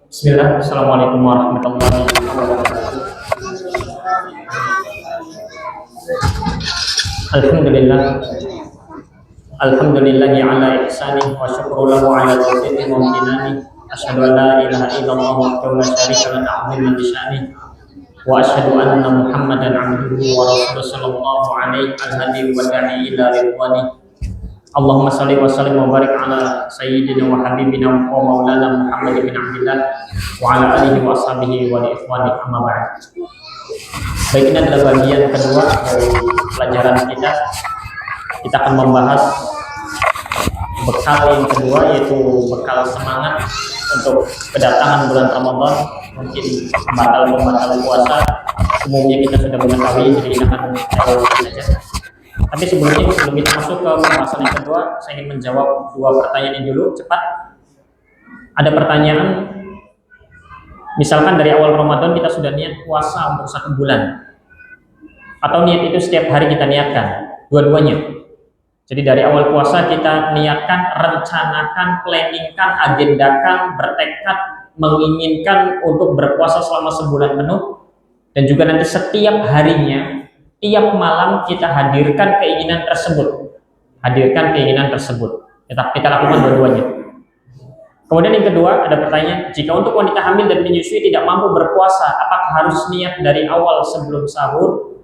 Bismillah, Assalamualaikum warahmatullahi wabarakatuh. Alhamdulillahi ala ihsanih wa syukru lahu ala taufiqih wa amtinani. Asyhadu an la ilaha illallah wahdahu la syarika lahu ta'ziman li sya'nih. Wa asyhadu anna Muhammadan 'abduhu wa rasuluhu sallallahu alaihi al-hadi wa da'i ila ridwanih. Allahumma salli wa sallim wa barik ala sayyidina wa habibina wa maulana Muhammad bin Abdillah wa ala alihi wa ashabihi wa ikhwani amma ba'd. Baik, ini adalah bagian kedua dari pelajaran kita. Kita akan membahas bekal yang kedua, yaitu bekal semangat untuk kedatangan bulan Ramadan. Mungkin pembatal puasa umumnya kita sudah mengetahui, jadi kita akan jawab saja. Tapi sebelum kita masuk ke pembahasan yang kedua, saya ingin menjawab dua pertanyaan ini dulu cepat. Ada pertanyaan, misalkan dari awal Ramadan kita sudah niat puasa untuk 1 bulan, atau niat itu setiap hari kita niatkan, dua-duanya. Jadi dari awal puasa kita niatkan, rencanakan, planningkan, agendakan, bertekad, menginginkan untuk berpuasa selama sebulan penuh, dan juga nanti setiap harinya, tiap malam kita hadirkan keinginan tersebut. Kita lakukan dua-duanya. Kemudian yang kedua, ada pertanyaan, jika untuk wanita hamil dan menyusui tidak mampu berpuasa, apakah harus niat dari awal sebelum sahur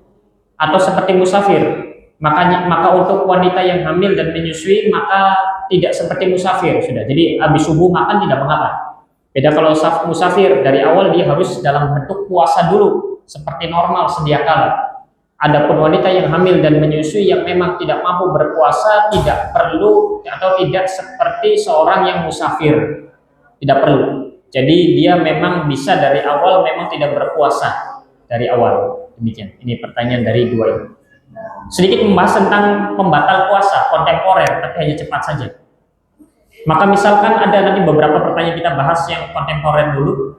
atau seperti musafir? Maka untuk wanita yang hamil dan menyusui maka tidak seperti musafir sudah. Jadi habis subuh makan tidak mengapa. Beda kalau musafir, dari awal dia harus dalam bentuk puasa dulu seperti normal sedia kala. Adapun wanita yang hamil dan menyusui yang memang tidak mampu berpuasa tidak perlu, atau tidak seperti seorang yang musafir, tidak perlu. Jadi dia memang bisa dari awal memang tidak berpuasa dari awal. Demikian. Ini pertanyaan dari dua ini. Sedikit membahas tentang pembatal puasa kontemporer, tapi hanya cepat saja. Maka misalkan ada nanti beberapa pertanyaan kita bahas yang kontemporer dulu.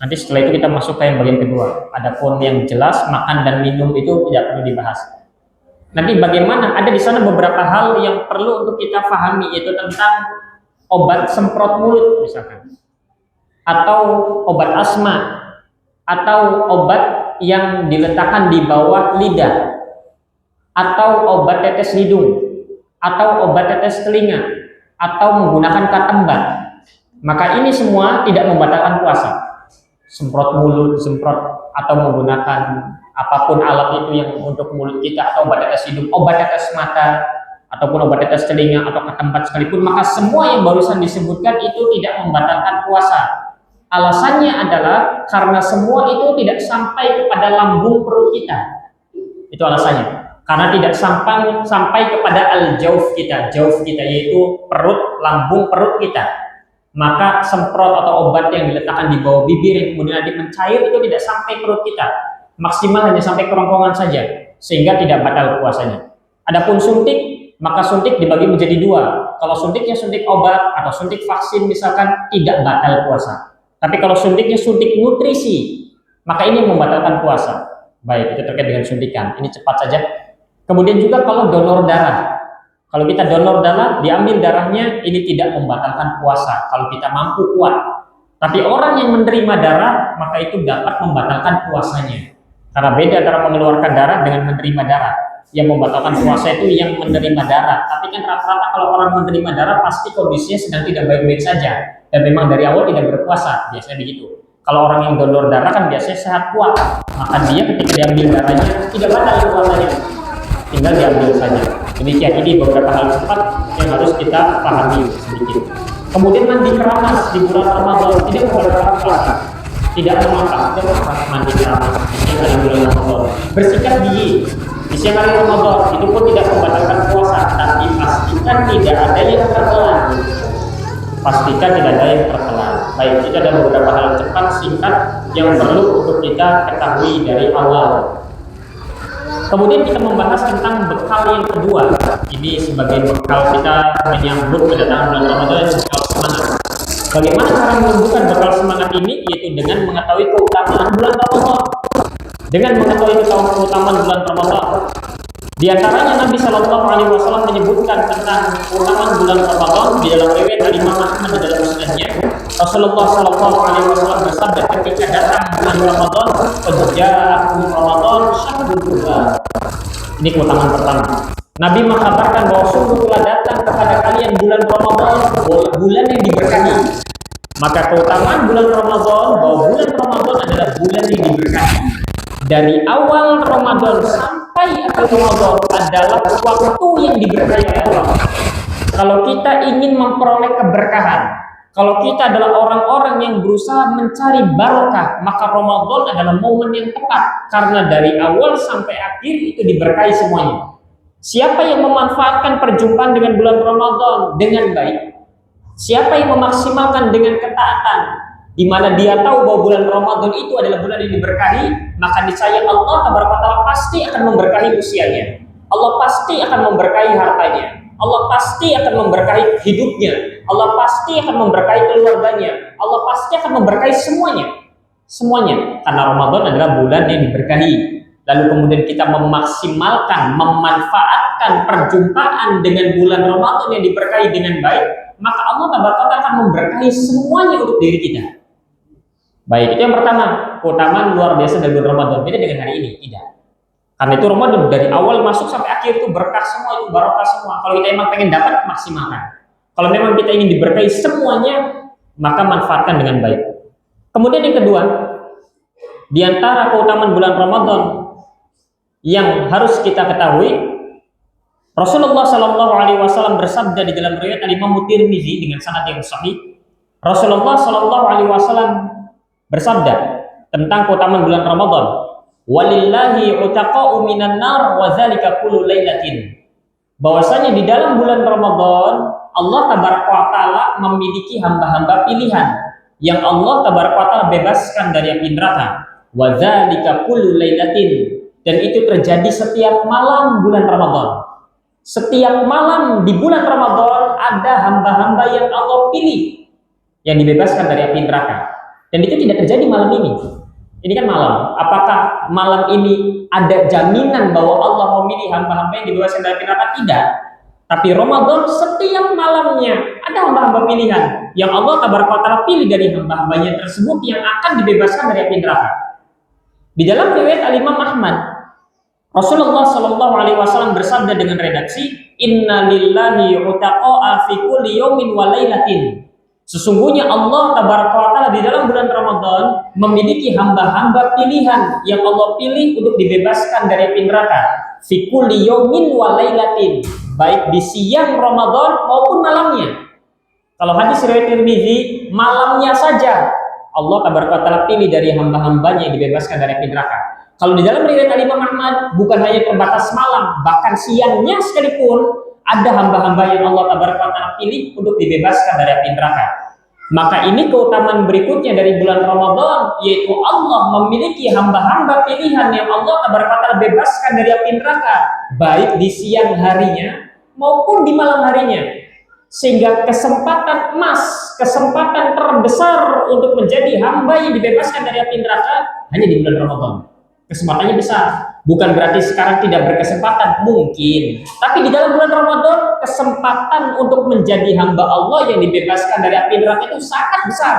Nanti setelah itu kita masuk ke yang bagian kedua. Adapun yang jelas makan dan minum itu tidak perlu dibahas. Nanti bagaimana? Ada di sana beberapa hal yang perlu untuk kita pahami, yaitu tentang obat semprot mulut misalkan, atau obat asma, atau obat yang diletakkan di bawah lidah, atau obat tetes hidung, atau obat tetes telinga, atau menggunakan katembat. Maka ini semua tidak membatalkan puasa. Semprot mulut, semprot atau menggunakan apapun alat itu yang untuk mulut kita, atau obat tetes hidung, obat tetes mata, ataupun obat tetes telinga atau ketempat sekalipun, maka semua yang barusan disebutkan itu tidak membatalkan puasa. Alasannya adalah karena semua itu tidak sampai kepada lambung perut kita. Itu alasannya. Karena tidak sampai kepada al-jauf kita, yaitu perut, lambung perut kita. Maka semprot atau obat yang diletakkan di bawah bibir yang kemudian nanti mencair itu tidak sampai perut kita, maksimal hanya sampai kerongkongan saja, sehingga tidak batal puasanya. Adapun suntik, maka suntik dibagi menjadi dua. Kalau suntiknya suntik obat atau suntik vaksin misalkan, tidak batal puasa. Tapi kalau suntiknya suntik nutrisi, maka ini membatalkan puasa. Baik, itu terkait dengan suntikan. Ini cepat saja. Kemudian juga kalau donor darah. Kalau kita donor darah, diambil darahnya, ini tidak membatalkan puasa kalau kita mampu kuat. Tapi orang yang menerima darah, maka itu dapat membatalkan puasanya. Karena beda antara mengeluarkan darah dengan menerima darah. Yang membatalkan puasa itu yang menerima darah. Tapi kan rata-rata kalau orang menerima darah pasti kondisinya sedang tidak baik-baik saja. Dan memang dari awal tidak berpuasa, biasanya begitu. Kalau orang yang donor darah kan biasanya sehat kuat. Maka dia ketika diambil darahnya tidak batal puasanya. Tinggal diambil saja. Demikian, ini beberapa hal cepat yang harus kita pahami sedikit. Kemudian mandi keramas di bulan Ramadan tidak membatalkan puasa. Tidak mengapa, mandi keramas di bulan Ramadan. Bersikat gigi di siang hari Ramadan itu pun tidak membatalkan puasa, tapi pastikan tidak ada yang tertelan. Baik, itu ada beberapa hal cepat singkat yang perlu untuk kita ketahui dari awal. Kemudian kita membahas tentang bekal yang kedua. Ini sebagai bekal kita menyambut kedatangan bulan Ramadan, bekal semangat. Bagaimana cara menumbuhkan bekal semangat ini? Yaitu dengan mengetahui keutamaan bulan Ramadan. dengan mengetahui keutamaan bulan Ramadan. Di antaranya Nabi Shallallahu Alaihi Wasallam menyebutkan tentang keutamaan bulan Ramadan di dalam riwayat Imam Ahmad dalam musnadnya. Rasulullah Shallallahu Alaihi Wasallam bersabda ketika datang bulan Ramadan, "Fajja'akum Ramadan syahrul quran." Ini keutamaan pertama. Nabi mengkabarkan bahwa sungguh telah datang kepada kalian bulan Ramadan, bulan yang diberkahi. Maka keutamaan bulan Ramadan, bahwa bulan Ramadan adalah bulan yang diberkahi. Dari awal Ramadan sampai akhir Ramadan adalah waktu yang diberkahi oleh Allah. Kalau kita ingin memperoleh keberkahan, kalau kita adalah orang-orang yang berusaha mencari barokah, maka Ramadan adalah momen yang tepat. Karena dari awal sampai akhir itu diberkahi semuanya. Siapa yang memanfaatkan perjumpaan dengan bulan Ramadan dengan baik, siapa yang memaksimalkan dengan ketaatan, di mana dia tahu bahwa bulan Ramadan itu adalah bulan yang diberkahi, maka niscaya Allah Taala pasti akan memberkahi usianya. Allah pasti akan memberkahi hartanya. Allah pasti akan memberkahi hidupnya. Allah pasti akan memberkahi keluarganya. Allah pasti akan memberkahi semuanya. Semuanya. Karena Ramadan adalah bulan yang diberkahi. Lalu kemudian kita memaksimalkan, memanfaatkan perjumpaan dengan bulan Ramadan yang diberkahi dengan baik, maka Allah Taala akan memberkahi semuanya untuk diri kita. Baik, itu yang pertama, keutamaan luar biasa dari bulan Ramadan. Beda dengan hari ini, tidak. Karena itu Ramadan dari awal masuk sampai akhir itu berkah semua, itu barokah semua. Kalau kita emang pengen dapat, maksimalkan. Kalau memang kita ingin diberkahi semuanya, maka manfaatkan dengan baik. Kemudian yang kedua, di antara keutamaan bulan Ramadan yang harus kita ketahui, Rasulullah Shallallahu Alaihi Wasallam bersabda di dalam riwayat Imam Tirmizi dengan sanad yang sahih. Rasulullah Shallallahu Alaihi Wasallam bersabda tentang keutamaan bulan Ramadan, walillahi utaqa'u minan nar wa dzalika kullu lailatin. Bahwasanya di dalam bulan Ramadan Allah Taala memiliki hamba-hamba pilihan yang Allah Taala bebaskan dari api neraka. Wa dzalika kullu lailatin, dan itu terjadi setiap malam bulan Ramadan. Setiap malam di bulan Ramadan ada hamba-hamba yang Allah pilih yang dibebaskan dari api neraka. Dan itu tidak terjadi malam ini. Ini kan malam. Apakah malam ini ada jaminan bahwa Allah memilih hamba-hamba yang dibebaskan dari api neraka? Tidak. Tapi Ramadan setiap malamnya ada hamba-hamba pilihan yang Allah Taala pilih dari hamba-hambanya tersebut yang akan dibebaskan dari api neraka. Di dalam riwayat Imam Ahmad, Rasulullah Shallallahu Alaihi Wasallam bersabda dengan redaksi, Inna lillahi utaqa'a fi kulli yawmin wa lailatin. Sesungguhnya Allah Taala di dalam bulan Ramadan memiliki hamba-hamba pilihan yang Allah pilih untuk dibebaskan dari api neraka. Fi kulli yawmin wa lailatin, baik di siang Ramadan maupun malamnya. Kalau hadis riwayat Tirmizi, malamnya saja Allah Taala pilih dari hamba-hambanya yang dibebaskan dari api neraka. Kalau di dalam riwayat Imam Ahmad bukan hanya terbatas malam, bahkan siangnya sekalipun ada hamba-hamba yang Allah Taala pilih untuk dibebaskan dari api neraka. Maka ini keutamaan berikutnya dari bulan Ramadan, yaitu Allah memiliki hamba-hamba pilihan yang Allah Taala bebaskan dari api neraka, baik di siang harinya maupun di malam harinya. Sehingga kesempatan emas, kesempatan terbesar untuk menjadi hamba yang dibebaskan dari api neraka hanya di bulan Ramadan. Kesempatannya besar. Bukan berarti sekarang tidak berkesempatan, mungkin. Tapi di dalam bulan Ramadan, kesempatan untuk menjadi hamba Allah yang dibebaskan dari api neraka itu sangat besar.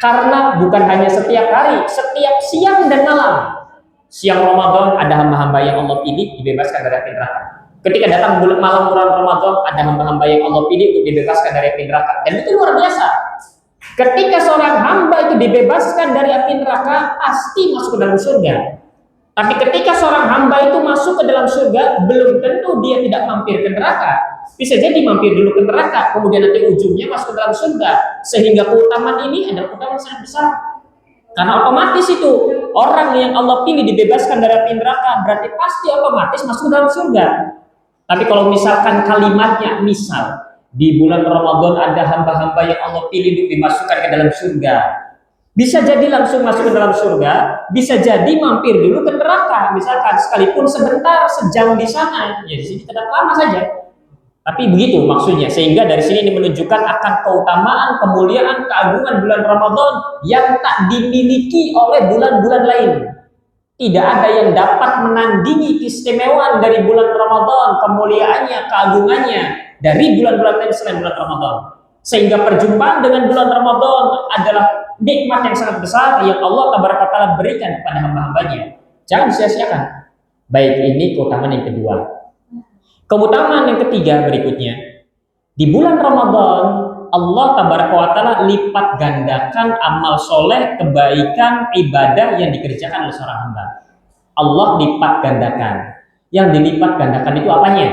Karena bukan hanya setiap hari, setiap siang dan malam. Siang Ramadan ada hamba-hamba yang Allah pilih dibebaskan dari api neraka. Ketika datang malam bulan Ramadan, ada hamba-hamba yang Allah pilih untuk dibebaskan dari api neraka. Dan itu luar biasa. Ketika seorang hamba itu dibebaskan dari api neraka, pasti masuk ke dalam surga. Tapi ketika seorang hamba itu masuk ke dalam surga, belum tentu dia tidak mampir ke neraka. Bisa jadi mampir dulu ke neraka, kemudian nanti ujungnya masuk ke dalam surga. Sehingga keutamaan ini adalah keutamaan sangat besar. Karena otomatis itu, orang yang Allah pilih dibebaskan dari api neraka, berarti pasti otomatis masuk ke dalam surga. Tapi kalau misalkan kalimatnya, misal di bulan Ramadan ada hamba-hamba yang Allah pilih untuk dimasukkan ke dalam surga, bisa jadi langsung masuk ke dalam surga, bisa jadi mampir dulu ke neraka, misalkan sekalipun sebentar, sejam di sana, ya di sini tetap lama saja. Tapi begitu maksudnya, sehingga dari sini ini menunjukkan akan keutamaan, kemuliaan, keagungan bulan Ramadan yang tak dimiliki oleh bulan-bulan lain. Tidak ada yang dapat menandingi keistimewaan dari bulan Ramadan, kemuliaannya, keagungannya dari bulan-bulan lain selain bulan Ramadan. Sehingga perjumpaan dengan bulan Ramadan adalah nikmat yang sangat besar yang Allah Taala berikan kepada hamba-hambanya. Jangan sia-siakan. Baik, ini keutamaan yang kedua. Keutamaan yang ketiga berikutnya, di bulan Ramadan Allah Taala lipat gandakan amal soleh, kebaikan, ibadah yang dikerjakan oleh seorang hamba. Allah lipat gandakan. Yang dilipat gandakan itu apanya?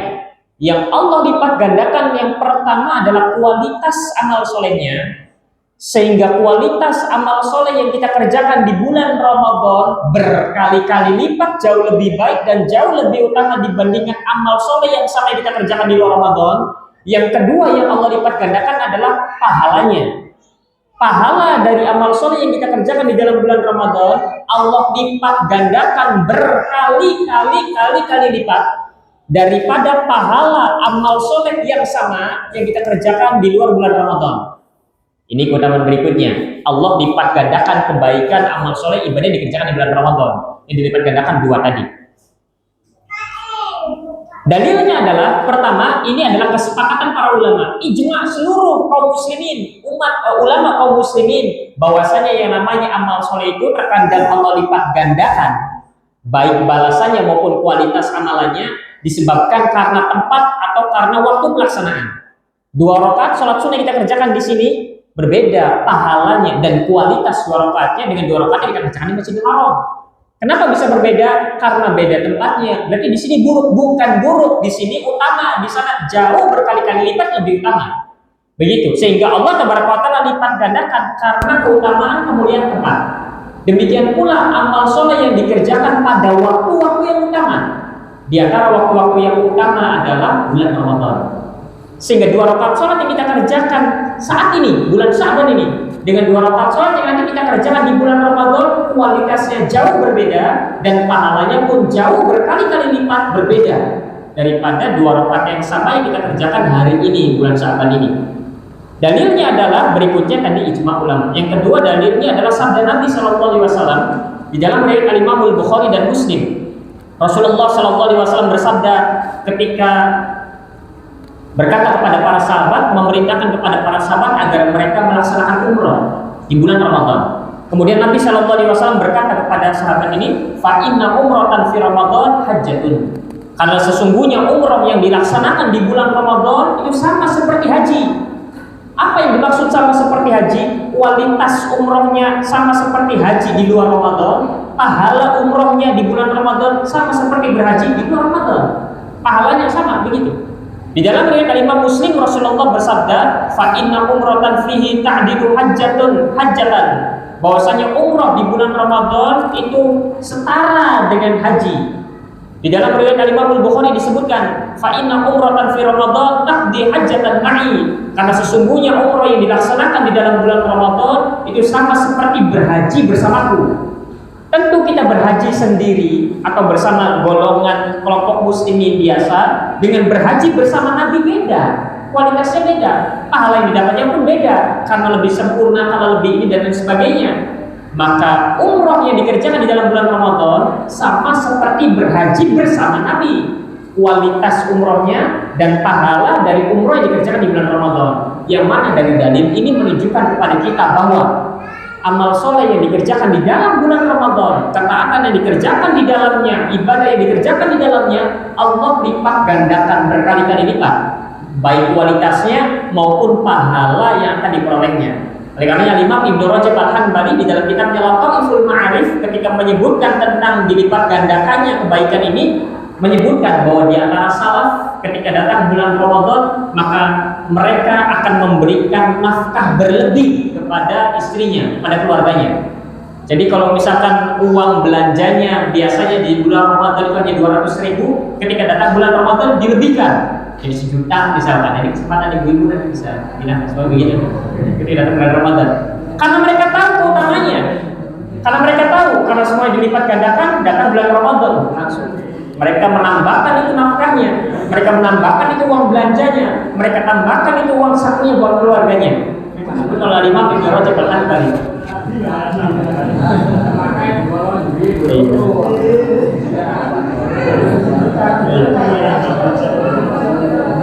Yang Allah lipat gandakan yang pertama adalah kualitas amal solehnya, sehingga kualitas amal soleh yang kita kerjakan di bulan Ramadan berkali-kali lipat jauh lebih baik dan jauh lebih utama dibandingkan amal soleh yang sama yang kita kerjakan di luar Ramadan. Yang kedua yang Allah lipat gandakan adalah pahalanya. Pahala dari amal soleh yang kita kerjakan di dalam bulan Ramadan Allah lipat gandakan berkali-kali lipat daripada pahala amal soleh yang sama yang kita kerjakan di luar bulan Ramadan. Ini keutamaan berikutnya. Allah lipat gandakan kebaikan amal soleh ibadah yang dikerjakan di bulan Ramadan. Yang dilipat gandakan dua tadi. Dalilnya adalah pertama, ini adalah kesepakatan para ulama, ijma seluruh kaum muslimin, ulama kaum muslimin, bahwasanya yang namanya amal soleh itu terkadang Allah lipat gandakan, baik balasannya maupun kualitas amalannya disebabkan karena tempat atau karena waktu pelaksanaan. 2 rakaat sholat sunnah kita kerjakan di sini berbeda pahalanya dan kualitas 2 rakaatnya dengan 2 rakaat yang kita kerjakan di Masjidil Haram. Kenapa bisa berbeda? Karena beda tempatnya. Berarti di sini buruk, bukan buruk, di sini utama, di sana jauh berkali-kali lipat lebih utama. Begitu. Sehingga Allah Taala lipat gandakan karena keutamaan kemuliaan tempat. Demikian pula amal soleh yang dikerjakan pada waktu-waktu yang utama. Di antara waktu-waktu yang utama adalah bulan Ramadan. Sehingga 2 rakaat sholat yang kita kerjakan saat ini, bulan Sya'ban ini, dengan 2 rakaat sholat yang nanti kita kerjakan di bulan Ramadan, kualitasnya jauh berbeda dan pahalanya pun jauh berkali-kali lipat berbeda daripada 2 rakaat yang sama yang kita kerjakan hari ini, bulan Sya'ban ini. Dalilnya adalah berikutnya tadi ijma ulama. Yang kedua dalilnya adalah sabda Nabi SAW di dalam riwayat Imam Al-Bukhari dan Muslim. Rasulullah SAW bersabda ketika berkata kepada para sahabat, memerintahkan kepada para sahabat agar mereka melaksanakan umrah di bulan Ramadan. Kemudian Nabi SAW berkata kepada sahabat ini, fa inna umratan fi Ramadan hajjatun. Karena sesungguhnya umrah yang dilaksanakan di bulan Ramadan itu sama seperti haji. Apa yang dimaksud sama seperti haji? Kualitas umrahnya sama seperti haji di luar Ramadan. Pahala umrahnya di bulan Ramadan sama seperti berhaji di luar Ramadan. Pahalanya sama, begitu. Di dalam riwayat Imam Muslim Rasulullah bersabda, fa inna umratan fihi ta'dilu hajjatan. Bahwasanya umrah di bulan Ramadan itu setara dengan haji. Di dalam riwayat Imam Al-Bukhari disebutkan, fa inna umratan fi Ramadan taqdi hajjatan ma'i. Karena sesungguhnya umrah yang dilaksanakan di dalam bulan Ramadan itu sama seperti berhaji bersamaku. Tentu kita berhaji sendiri atau bersama golongan kelompok muslimin biasa dengan berhaji bersama Nabi beda, kualitasnya beda, pahala yang didapatnya pun beda karena lebih sempurna, karena lebih ini dan lain sebagainya. Maka umrah yang dikerjakan di dalam bulan Ramadan sama seperti berhaji bersama Nabi. Kualitas umrahnya dan pahala dari umrah yang dikerjakan di bulan Ramadan. Yang mana dari dalil ini menunjukkan kepada kita bahwa amal soleh yang dikerjakan di dalam bulan Ramadan, ketaatan yang dikerjakan di dalamnya, ibadah yang dikerjakan di dalamnya, Allah lipat gandakan berkali-kali lipat, baik kualitasnya maupun pahala yang akan diperolehnya. Oleh karena Imam Ibnu Rajab Al-Hanbali di dalam kitabnya Lataiful Ma'arif ketika menyebutkan tentang dilipat gandakannya kebaikan ini, menyebutkan bahwa di antara salaf ketika datang bulan Ramadan maka mereka akan memberikan nafkah berlebih kepada istrinya, kepada keluarganya. Jadi kalau misalkan uang belanjanya biasanya di bulan Ramadan itu hanya 200.000, ketika datang bulan Ramadan dilebihkan jadi 1 juta misalkan. Jadi kesempatan ibu-ibu nanti bisa bilang seperti begitu ketika datang bulan Ramadan. Karena mereka tahu keutamanya, karena mereka tahu karena semua dilipat gandakan datang bulan Ramadan langsung. Mereka menambahkan itu nafkahnya, mereka menambahkan itu uang belanjanya, mereka tambahkan itu uang sakunya buat keluarganya. Itu kalau Imam Ibnu Rajab Al-Hanbali.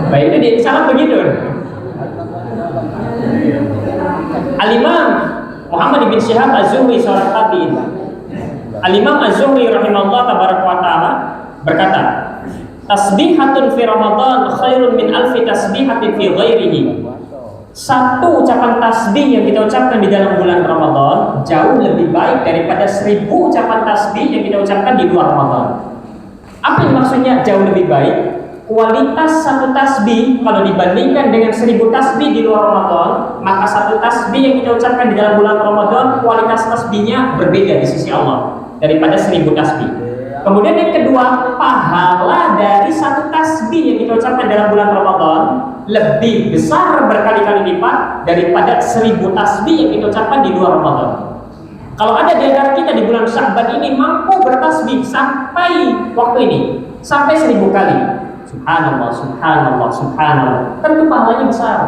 Baik, itu di salah begitu. Al-Imam Muhammad bin Syihab Az-Zuhri seorang tabi'in. Al-Imam Az-Zuhri rahimahullah tabaraka wa ta'ala berkata, tasbihatun fi Ramadan khairun min alfi tasbihatin fi ghairihi. Satu ucapan tasbih yang kita ucapkan di dalam bulan Ramadan jauh lebih baik daripada 1000 ucapan tasbih yang kita ucapkan di luar Ramadan. Apa yang maksudnya jauh lebih baik? Kualitas satu tasbih kalau dibandingkan dengan 1000 tasbih di luar Ramadan, maka satu tasbih yang kita ucapkan di dalam bulan Ramadan kualitas tasbihnya berbeda di sisi Allah daripada 1000 tasbih. Kemudian yang kedua, pahala dari satu tasbih yang kita ucapkan dalam bulan Ramadan lebih besar berkali-kali lipat daripada 1000 tasbih yang kita ucapkan di luar Ramadan. Kalau ada di antara kita di bulan Sya'ban ini mampu bertasbih sampai waktu ini, sampai 1000 kali, subhanallah, subhanallah, subhanallah, tentu pahalanya besar,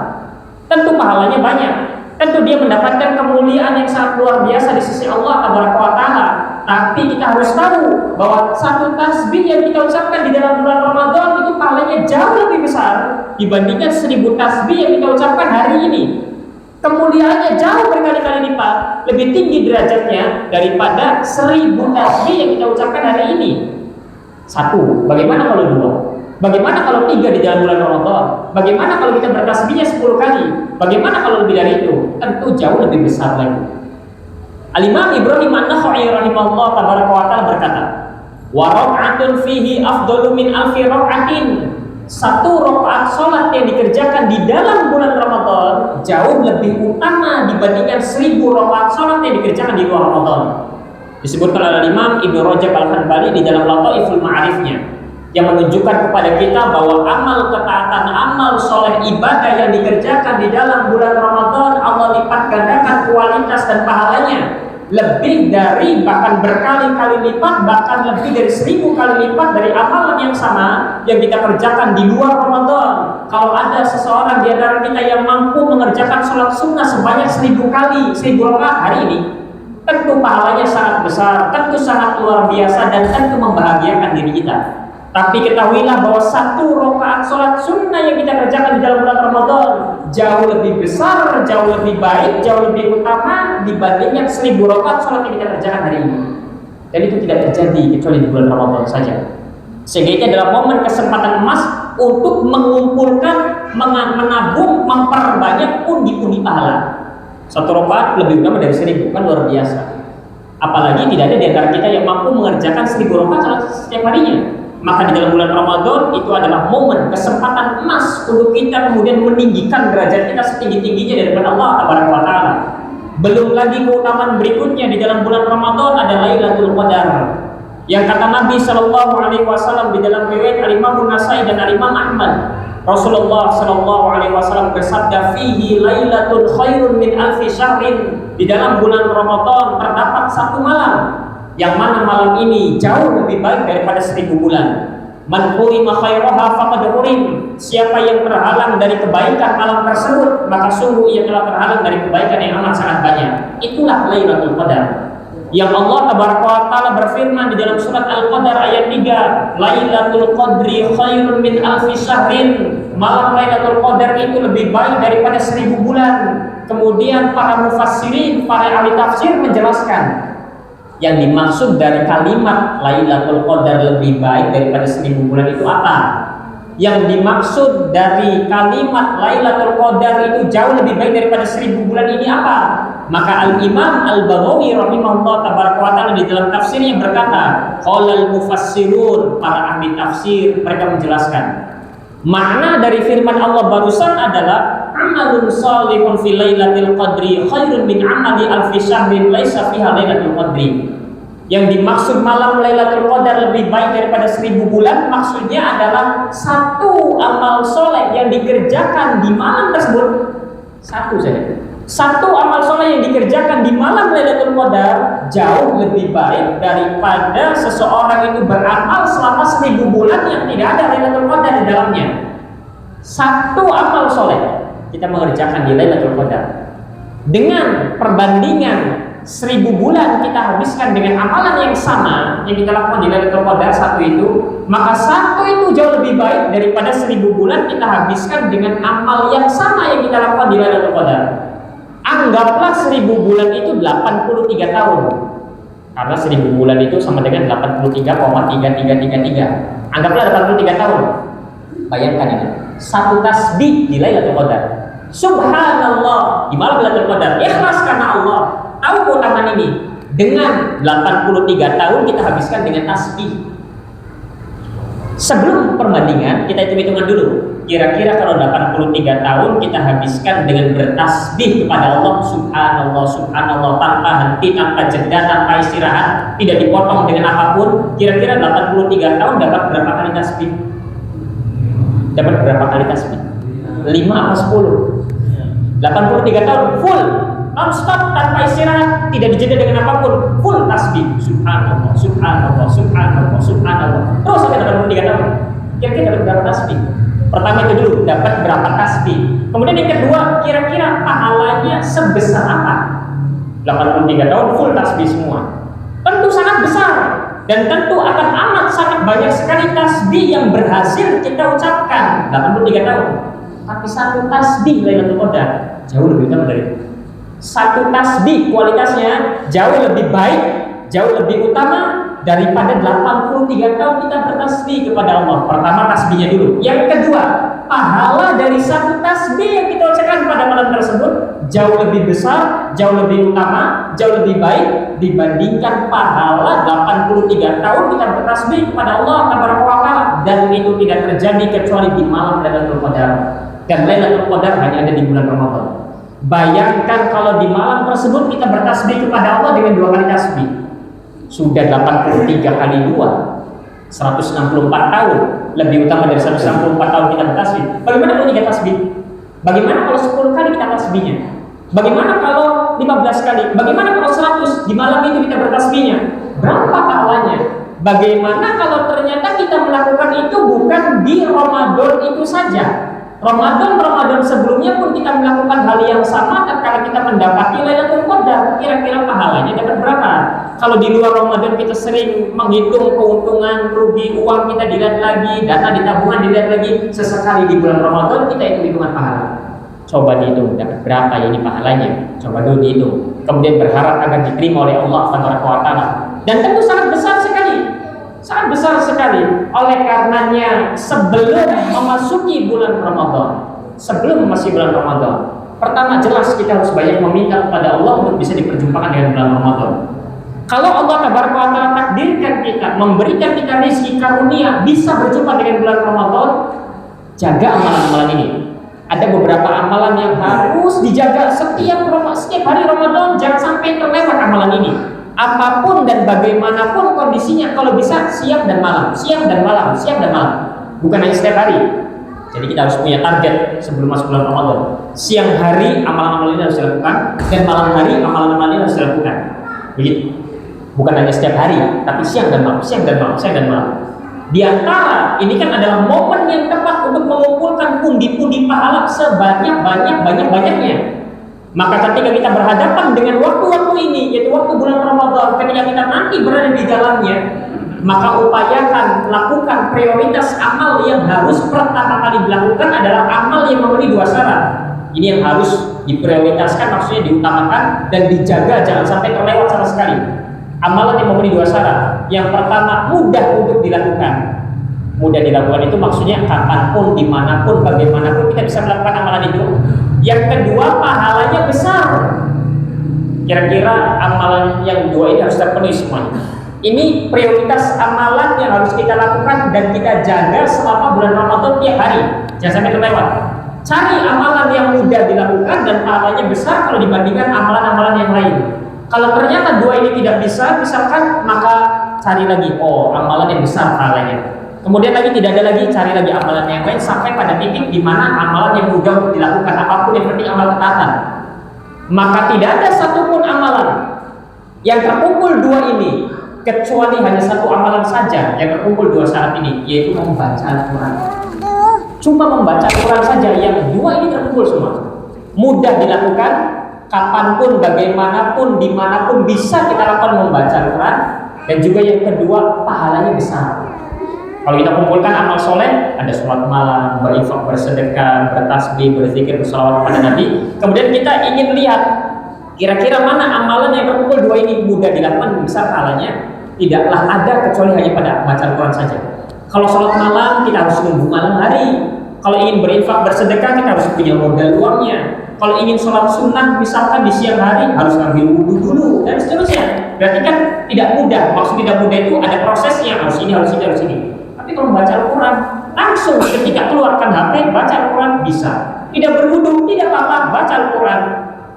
tentu pahalanya banyak, tentu dia mendapatkan kemuliaan yang sangat luar biasa di sisi Allah Tabaraka wa Ta'ala. Tapi kita harus tahu bahwa satu tasbih yang kita ucapkan di dalam bulan Ramadan itu pahalanya jauh lebih besar dibandingkan 1000 tasbih yang kita ucapkan hari ini. Kemuliaannya jauh berkali-kali lipat lebih tinggi derajatnya daripada 1000 tasbih yang kita ucapkan hari ini. Satu, bagaimana kalau 2? Bagaimana kalau 3 di dalam bulan Ramadan? Bagaimana kalau kita bertasbihnya 10 kali? Bagaimana kalau lebih dari itu? Tentu jauh lebih besar lagi. Al-Imam Ibrahim An-Nakha'i rahimahullah tabaraka wa ta'ala berkata, wa rak'atun fihi afdalu min alfi rak'atin. Satu rakaat salat yang dikerjakan di dalam bulan Ramadan jauh lebih utama dibandingkan 1000 rakaat salat yang dikerjakan di luar Ramadan. Disebutkan oleh Imam Ibnu Rajab Al-Hanbali di dalam Lataiful Ma'arifnya, yang menunjukkan kepada kita bahwa amal ketaatan, amal soleh, ibadah yang dikerjakan di dalam bulan Ramadan Allah lipat gandakan kualitas dan pahalanya lebih dari, bahkan berkali-kali lipat, bahkan lebih dari 1000 kali lipat dari amalan yang sama yang kita kerjakan di luar Ramadan. Kalau ada seseorang di antara kita yang mampu mengerjakan sholat sunnah sebanyak 1000 kali, 1000 rakaat hari ini, tentu pahalanya sangat besar, tentu sangat luar biasa, dan tentu membahagiakan diri kita. Tapi ketahuilah bahwa satu rakaat sholat sunnah yang kita kerjakan di dalam bulan Ramadan jauh lebih besar, jauh lebih baik, jauh lebih utama dibandingkan 1000 rakaat sholat yang kita kerjakan hari ini. Dan itu tidak terjadi kecuali di bulan Ramadan saja. Sehingga itu adalah momen kesempatan emas untuk mengumpulkan, menabung, memperbanyak pundi-pundi pahala. Satu rakaat lebih utama dari 1000, kan luar biasa. Apalagi tidak ada di antara kita yang mampu mengerjakan 1000 rakaat sholat setiap harinya. Maka di dalam bulan Ramadan itu adalah momen kesempatan emas untuk kita kemudian meninggikan derajat kita setinggi-tingginya daripada Allah Tabaraka wa Ta'ala. Belum lagi keutamaan berikutnya di dalam bulan Ramadan ada Lailatul Qadar, yang kata Nabi Shallallahu Alaihi Wasallam di dalam riwayat Al-Imam An-Nasai dan Al-Imam Ahmad, Rasulullah Shallallahu Alaihi Wasallam bersabda, fihi lailatul khairun min alfi syahrin. Di dalam bulan Ramadan terdapat satu malam yang mana malam ini jauh lebih baik daripada 1000 bulan. Man hurima khairaha faqad hurim. Siapa yang terhalang dari kebaikan malam tersebut, maka sungguh ia telah terhalang dari kebaikan yang amat sangat banyak. Itulah Lailatul Qadar, yang Allah Tabaraka wa Ta'ala berfirman di dalam surat Al-Qadar ayat 3, Lailatul Qadri khairun min alfi syahrin. Malam Lailatul Qadar itu lebih baik daripada 1000 bulan. Kemudian para mufassirin, para ahli tafsir menjelaskan, yang dimaksud dari kalimat Lailatul Qadar lebih baik daripada 1000 bulan itu apa? Yang dimaksud dari kalimat Lailatul Qadar itu jauh lebih baik daripada 1000 bulan ini apa? Maka Al-Imam Al-Baghawi rahimahullah tabaraka wa ta'ala di dalam tafsirnya berkata, qalal mufassirun, para ahli tafsir mereka menjelaskan, makna dari firman Allah barusan adalah amalun salihun fi lailatul qadri khairun min amali alfi syahrin laisa fiha lailatul qadri. Yang dimaksud malam Lailatul Qadar lebih baik daripada 1000 bulan, maksudnya adalah satu amal soleh yang dikerjakan di malam tersebut, satu saja. Satu amal soleh yang dikerjakan di malam Lailatul Qadar jauh lebih baik daripada seseorang itu beramal selama 1000 bulan yang tidak ada Lailatul Qadar di dalamnya. Satu amal soleh kita mengerjakan di Lailatul Qadar dengan perbandingan 1000 bulan kita habiskan dengan amalan yang sama yang kita lakukan di Lailatul Qadar satu itu, maka satu itu jauh lebih baik daripada 1000 bulan kita habiskan dengan amal yang sama yang kita lakukan di Lailatul Qadar. Anggaplah 1000 bulan itu 83 tahun. Karena 1000 bulan itu sama dengan 83,3333. Anggaplah 83 tahun. Bayangkan ini, satu tasbih di Lailatul Qadar. Subhanallah di malam Lailatul Qadar. Ikhlas karena Allah. Tahu keutamaan ini. Dengan 83 tahun kita habiskan dengan tasbih. Sebelum perbandingan, kita hitung-hitungan dulu. Kira-kira kalau 83 tahun kita habiskan dengan bertasbih kepada Allah, subhanallah, subhanallah, tanpa henti, tanpa jeda, tanpa istirahat, tidak dipotong dengan apapun, kira-kira 83 tahun dapat berapa kali tasbih? Dapat berapa kali tasbih? 5 atau 10? 83 tahun full, non-stop, tanpa istirahat, tidak dijeda dengan apapun, full tasbih, subhanallah, subhanallah, subhanallah, subhanallah, terus sampai 83 tahun. Kira-kira dapat berapa tasbih? Pertama itu dulu, dapat berapa tasbih. Kemudian yang kedua, kira-kira pahalanya sebesar apa? 83 tahun full tasbih semua. Tentu sangat besar, dan tentu akan amat sangat banyak sekali tasbih yang berhasil kita ucapkan 83 tahun. Tapi satu tasbih Lailatul Qadar jauh lebih utama dari itu. Satu tasbih kualitasnya jauh lebih baik, jauh lebih utama daripada 83 tahun kita bertasbih kepada Allah. Pertama tasbihnya dulu. Yang kedua, pahala dari satu tasbih yang kita ucapkan pada malam tersebut jauh lebih besar, jauh lebih utama, jauh lebih baik dibandingkan pahala 83 tahun kita bertasbih kepada Allah Taala, dan itu tidak terjadi kecuali di malam Lailatul Qadar. Dan Lailatul Qadar hanya ada di bulan Ramadan. Bayangkan kalau di malam tersebut kita bertasbih kepada Allah dengan 2 kali tasbih. Sudah 83 kali 2, 164 tahun. Lebih utama dari 164 tahun kita bertasbih. Bagaimana kalau 3 tasbih? Bagaimana kalau 10 kali kita tasbihnya? Bagaimana kalau 15 kali? Bagaimana kalau 100 di malam itu kita bertasbihnya? Berapa pahalanya? Bagaimana kalau ternyata kita melakukan itu bukan di Ramadan itu saja? Ramadan sebelumnya pun kita melakukan hal yang sama, tatkala kita mendapati Lailatul Qadar, kira-kira pahalanya dapat berapa? Kalau di luar Ramadan kita sering menghitung keuntungan, rugi uang kita dilihat lagi, data di tabungan dilihat lagi, sesekali di bulan Ramadan kita hitung-hitungan pahala. Coba dihitung dapat berapa ini pahalanya? Coba dulu dihitung. Kemudian berharap agar diterima oleh Allah Taala. Dan tentu sangat besar sekali. Sangat besar sekali. Oleh karenanya sebelum memasuki bulan Ramadan, pertama jelas kita harus banyak meminta kepada Allah untuk bisa diperjumpakan dengan bulan Ramadan. Kalau Allah Taala takdirkan kita, memberikan kita rezeki karunia bisa berjumpa dengan bulan Ramadan, jaga amalan-amalan ini. Ada beberapa amalan yang harus dijaga setiap hari Ramadan, jangan sampai terlewat amalan ini. Apapun dan bagaimanapun kondisinya, kalau bisa siang dan malam, bukan hanya setiap hari. Jadi kita harus punya target sebelum masuk bulan Ramadan. Siang hari amalan-amalan ini harus dilakukan, dan malam hari amalan-amalan ini harus dilakukan. Begitu. Bukan hanya setiap hari, tapi siang dan malam. Di antara ini kan adalah momen yang tepat untuk mengumpulkan pundi-pundi pahala sebanyak-banyaknya. Maka ketika kita berhadapan dengan waktu-waktu ini, yaitu waktu bulan Ramadan, ketika kita nanti berada di dalamnya, maka upayakan lakukan prioritas amal yang harus pertama kali dilakukan adalah amal yang memenuhi 2 syarat. Ini yang harus diprioritaskan, maksudnya diutamakan dan dijaga, jangan sampai terlewat sama sekali. Amalan yang memenuhi 2 syarat. Yang pertama, mudah untuk dilakukan. Mudah dilakukan itu maksudnya kapanpun, dimanapun, bagaimanapun kita bisa melakukan amalan itu. Yang kedua, pahalanya besar. Kira-kira amalan yang 2 ini harus terpenuhi semuanya. Ini prioritas amalan yang harus kita lakukan dan kita jaga selama bulan Ramadan tiap hari. Jangan sampai terlewat. Cari amalan yang mudah dilakukan dan pahalanya besar kalau dibandingkan amalan-amalan yang lain. Kalau ternyata 2 ini tidak bisa, misalkan, maka cari lagi, amalan yang besar pahalanya. Kemudian lagi tidak ada lagi, cari lagi amalan yang lain sampai pada titik di mana amalan yang mudah untuk dilakukan, apapun yang penting amal ketaatan. Maka tidak ada satupun amalan yang terkumpul 2 ini kecuali hanya satu amalan saja yang terkumpul 2 syarat ini, yaitu membaca Al-Quran. Cuma membaca Al-Quran saja yang 2 ini terkumpul semua. Mudah dilakukan, kapanpun, bagaimanapun, dimanapun bisa kita lakukan membaca Al-Quran. Dan juga yang kedua, pahalanya besar. Kalau kita kumpulkan amal soleh, ada sholat malam, berinfak, bersedekah, bertasbih, berzikir, bersalawat kepada Nabi. Kemudian kita ingin lihat kira-kira mana amalan yang terkumpul dua ini mudah dilakukan, besar pahalanya. Tidaklah ada kecuali hanya pada baca Al-Quran saja. Kalau sholat malam kita harus nunggu malam hari. Kalau ingin berinfak, bersedekah, kita harus punya modal uangnya. Kalau ingin sholat sunnah misalkan di siang hari harus ambil wudhu dulu dan seterusnya. Berarti kan tidak mudah. Maksud tidak mudah itu ada prosesnya, harus ini, harus ini, harus ini. Tapi kalau membaca Al-Quran, langsung ketika keluarkan HP, baca Al-Quran bisa. Tidak berwudu, tidak apa-apa, baca Al-Quran.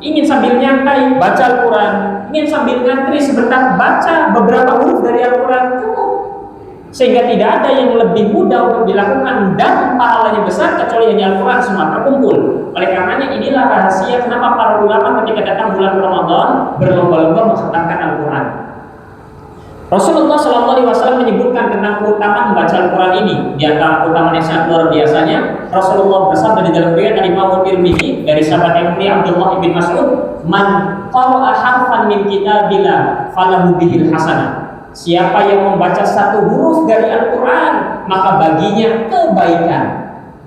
Ingin sambil nyantai, baca Al-Quran. Ingin sambil ngantri sebentar, baca beberapa huruf dari Al-Quran. Sehingga tidak ada yang lebih mudah untuk dilakukan dan pahalanya besar kecuali hanya Al-Quran semua terkumpul. Oleh karenanya inilah rahasia kenapa para ulama ketika datang bulan Ramadan berlomba-lomba mengkhatamkan Al-Quran. Rasulullah SAW menyebutkan tentang keutamaan membaca Al-Quran ini. Di antara keutamaan yang sangat luar biasanya, Rasulullah bersabda di dalam riwayat Imam Tirmidzi dari sahabat yang mulia Abdullah bin Mas'ud, "Man qara'a harfan min kitabillah falahu bihil hasanah." Siapa yang membaca satu huruf dari Al-Quran, maka baginya kebaikan.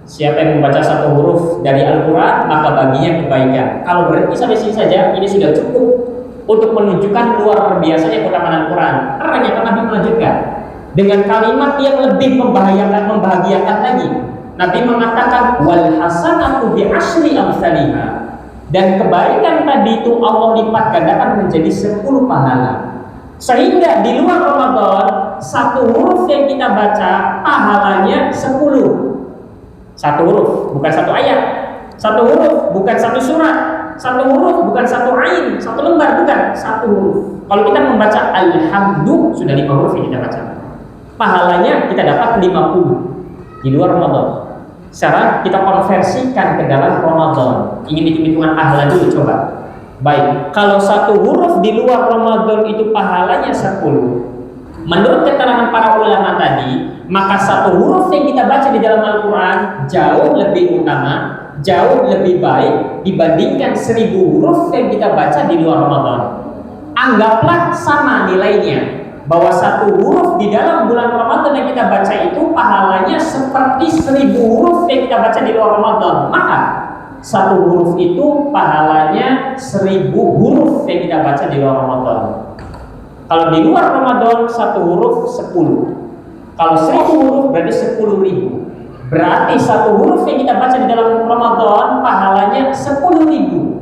Siapa yang membaca satu huruf dari Al-Quran, maka baginya kebaikan. Kalau berhenti sampai sini saja, ini sudah cukup untuk menunjukkan luar biasanya keutamaan Al-Quran. Karena Nabi melanjutkan dengan kalimat yang lebih membahagiakan lagi. Nabi mengatakan wal hasanatu bi asyri amsalihha. Dan kebaikan tadi itu Allah lipat gandakan menjadi 10 pahala. Sehingga di luar Ramadan satu huruf yang kita baca pahalanya 10. Satu huruf bukan satu ayat, satu huruf bukan satu surat, satu huruf bukan satu ain, satu lembar, bukan, satu huruf. Kalau kita membaca alhamdulillah sudah 5 huruf yang kita baca, pahalanya kita dapat 50 di luar Ramadan. Sekarang kita konversikan ke dalam Ramadan. Ingin hitung-hitungan pahala dulu, coba. Baik, kalau satu huruf di luar Ramadan itu pahalanya 10. Menurut keterangan para ulama tadi, maka satu huruf yang kita baca di dalam Al-Quran jauh lebih utama, jauh lebih baik dibandingkan 1000 huruf yang kita baca di luar Ramadan. Anggaplah sama nilainya, bahwa satu huruf di dalam bulan Ramadan yang kita baca itu pahalanya seperti 1000 huruf yang kita baca di luar Ramadan. Maka satu huruf itu pahalanya 1000 huruf yang kita baca di luar Ramadan. Kalau di luar Ramadan satu huruf 10. Kalau 1000 huruf berarti 10.000. Berarti satu huruf yang kita baca di dalam Ramadan pahalanya 10.000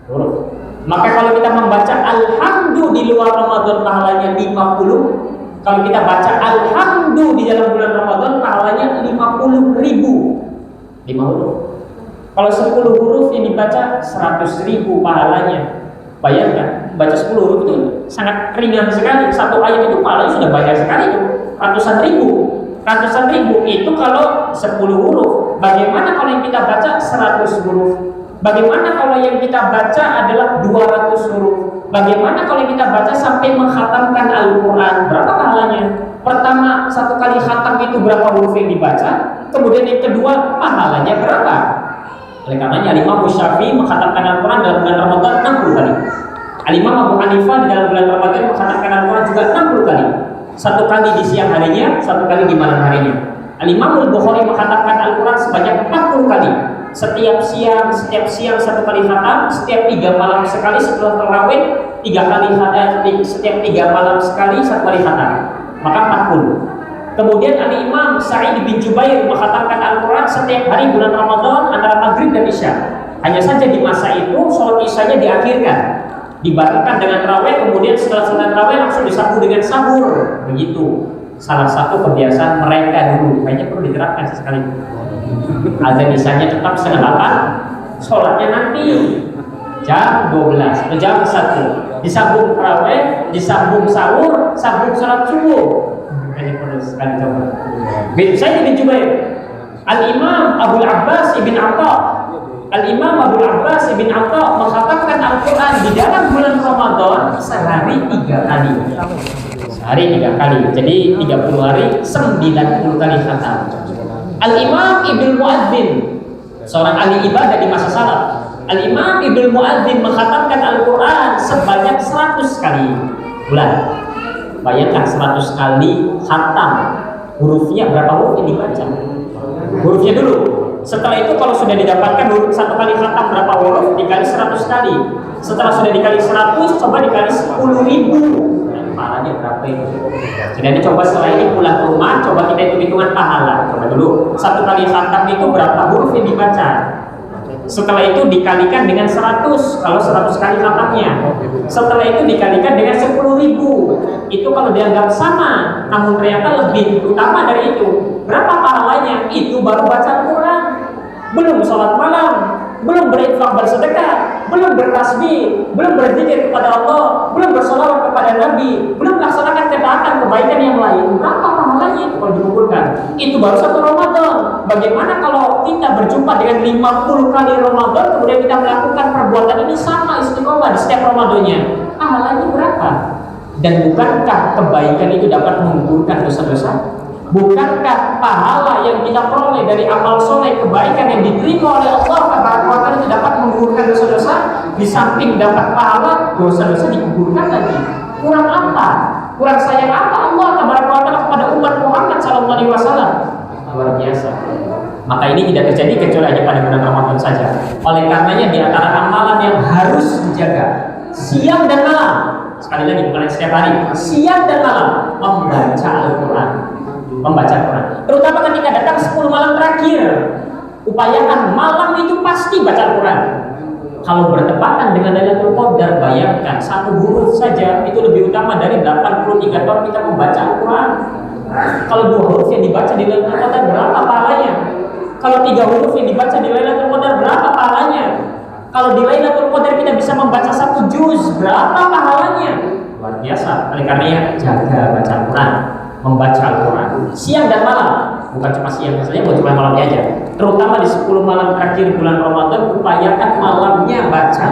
huruf. Maka kalau kita membaca alhamdulillah di luar Ramadan pahalanya 50. Kalau kita baca alhamdulillah di dalam bulan Ramadan pahalanya 50.000. 5 huruf. Kalau 10 huruf yang dibaca 100.000 pahalanya. Bayangkan, baca 10 huruf itu sangat ringan sekali. Satu ayat itu pahalanya sudah banyak sekali itu. Ratusan ribu itu kalau 10 huruf. Bagaimana kalau yang kita baca 100 huruf? Bagaimana kalau yang kita baca adalah 200 huruf? Bagaimana kalau yang kita baca sampai mengkhatamkan Al-Quran? Berapa pahalanya? Pertama, satu kali khatam itu berapa huruf yang dibaca? Kemudian yang kedua, pahalanya berapa? Oleh karenanya Imam Syafi'i mengkhatamkan Al-Quran dalam bulan Ramadan 60 kali. Imam Abu Hanifah di dalam bulan Ramadan mengkhatamkan Al-Quran juga 60 kali. Satu kali di siang harinya, satu kali di malam harinya. Imam Al-Bukhari mengkhatamkan Al-Quran sebanyak 40 kali. Setiap siang satu kali khatam, setiap 3 malam sekali setelah tarawih, 3 kali khatam, setiap 3 malam sekali satu kali khatam. Maka 40. Kemudian Imam Sa'id bin Jubair mengkhatamkan Al-Quran setiap hari bulan Ramadan antara maghrib dan isya. Hanya saja di masa itu sholat isyanya diakhirkan, dibatalkan dengan tarawih, kemudian setelah sholat tarawih langsung disambung dengan sahur. Begitu. Salah satu kebiasaan mereka dulu, kayaknya perlu diterapkan sesekali. Azan isyanya tetap setengah 8, sholatnya nanti jam 12 atau jam 1, disambung tarawih, disambung sahur, sambung sholat subuh. Ini perlu sekali coba. Saya bin Jubair, Al-Imam Abu Abbas ibn Atta, Al-Imam Abu Abbas ibn Atta mengkhatamkan Al-Quran di dalam bulan Ramadan sehari 3 kali. Sehari 3 kali. Jadi 30 hari 90 kali khatam. Al-Imam Ibnu Muadzin, seorang ahli ibadah di masa salaf. Al-Imam Ibnu Muadzin mengkhatamkan Al-Quran sebanyak 100 kali bulan. Bayangkan 100 kali khatam. Hurufnya berapa huruf yang dibaca? Hurufnya dulu. Setelah itu kalau sudah didapatkan huruf satu kali khatam berapa huruf? Dikali 100 kali. Setelah sudah dikali 100, coba dikali 10.000. Pahalanya berapa itu? Jadi coba setelah ini pulang ke rumah, coba kita hitung-hitungan pahala. Coba dulu, satu kali khatam itu berapa huruf yang dibaca? Setelah itu dikalikan dengan 100, kalau 100 kali khatamnya. Setelah itu dikalikan dengan 10.000. Itu kalau dianggap sama, namun ternyata lebih utama dari itu. Berapa pahalanya? Itu baru baca Al-Quran. Belum sholat malam, belum berinfak bersedekah, belum bertasbih, belum berzikir kepada Allah, belum bersolawat kepada Nabi, belum melaksanakan ketaatan kebaikan yang lain. Berapa pahalanya itu kalau dikumpulkan? Itu baru satu Ramadan. Bagaimana kalau kita berjumpa dengan 50 kali Ramadan, kemudian kita melakukan perbuatan ini sama istiqomah di setiap Ramadannya? Pahalanya berapa? Dan bukankah kebaikan itu dapat menggugurkan dosa-dosa? Bukankah pahala yang kita peroleh dari amal soleh kebaikan yang diterima oleh Allah Taala itu dapat menggugurkan dosa-dosa? Di samping dapat pahala, dosa-dosa digugurkan lagi. Kurang apa? Kurang sayang apa Allah Taala kepada umat Muhammad SAW? Luar biasa. Maka ini tidak terjadi kecuali hanya pada bulan Ramadan saja. Oleh karenanya di antara amalan yang harus dijaga siang dan malam. Sekali lagi bukan setiap hari, siang dan malam membaca Al-Quran. Membaca Al-Quran, terutama ketika datang 10 malam terakhir, upayakan malam itu pasti baca Al-Quran. Kalau bertepatan dengan Lailatul Qadar, bayangkan satu huruf saja itu lebih utama dari 83 tahun kita membaca Al-Quran. Kalau 2 huruf yang dibaca di Lailatul Qadar, berapa pahalanya? Kalau 3 huruf yang dibaca di Lailatul Qadar, berapa pahalanya? Kalau di Lailatul Qadar kita bisa membaca 1 juz, berapa pahalanya? Luar biasa. Oleh karenanya jaga baca Al-Quran, membaca Al-Quran siang dan malam, bukan cuma siang saja, bukan cuma malamnya aja. Terutama di 10 malam terakhir bulan Ramadan, upayakan malamnya baca.